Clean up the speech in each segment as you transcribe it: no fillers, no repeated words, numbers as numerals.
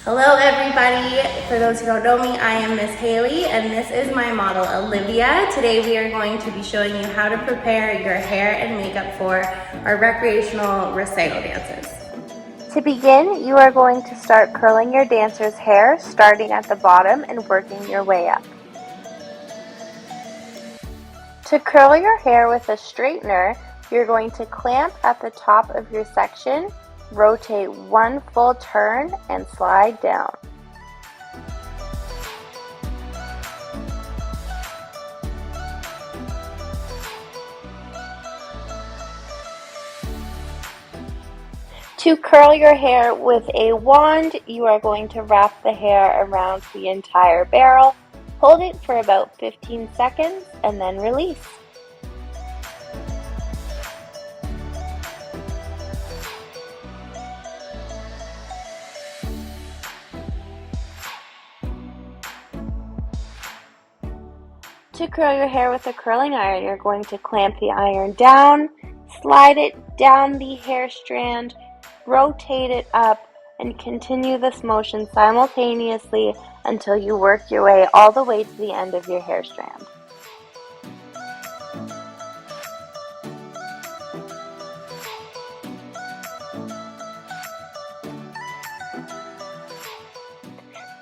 Hello everybody, for those who don't know me, I am Miss Haley and this is my model Olivia. Today we are going to be showing you how to prepare your hair and makeup for our recreational recital dances. To begin, you are going to start curling your dancer's hair, starting at the bottom and working your way up. To curl your hair with a straightener, you're going to clamp at the top of your section, rotate one full turn, and slide down. To curl your hair with a wand, you are going to wrap the hair around the entire barrel, hold it for about 15 seconds, and then release. To curl your hair with a curling iron, you're going to clamp the iron down, slide it down the hair strand, rotate it up, and continue this motion simultaneously until you work your way all the way to the end of your hair strand.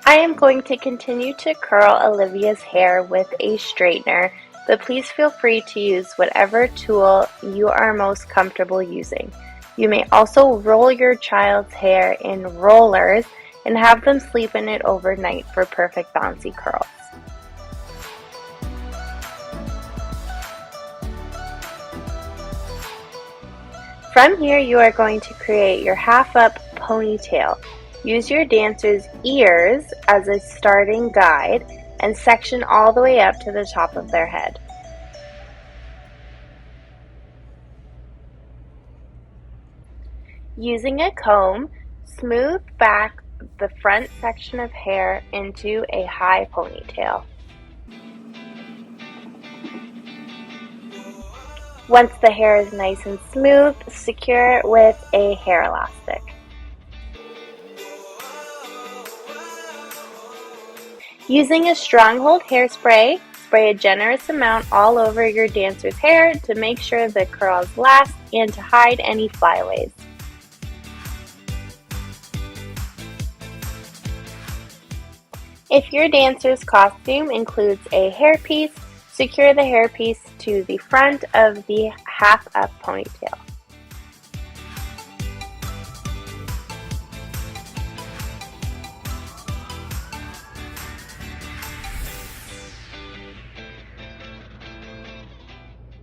I am going to continue to curl Olivia's hair with a straightener, but please feel free to use whatever tool you are most comfortable using. You may also roll your child's hair in rollers and have them sleep in it overnight for perfect bouncy curls. From here, you are going to create your half-up ponytail. Use your dancer's ears as a starting guide and section all the way up to the top of their head. Using a comb, smooth back the front section of hair into a high ponytail. Once the hair is nice and smooth, secure it with a hair elastic. Using a stronghold hairspray, spray a generous amount all over your dancer's hair to make sure the curls last and to hide any flyaways. If your dancer's costume includes a hairpiece, secure the hairpiece to the front of the half-up ponytail.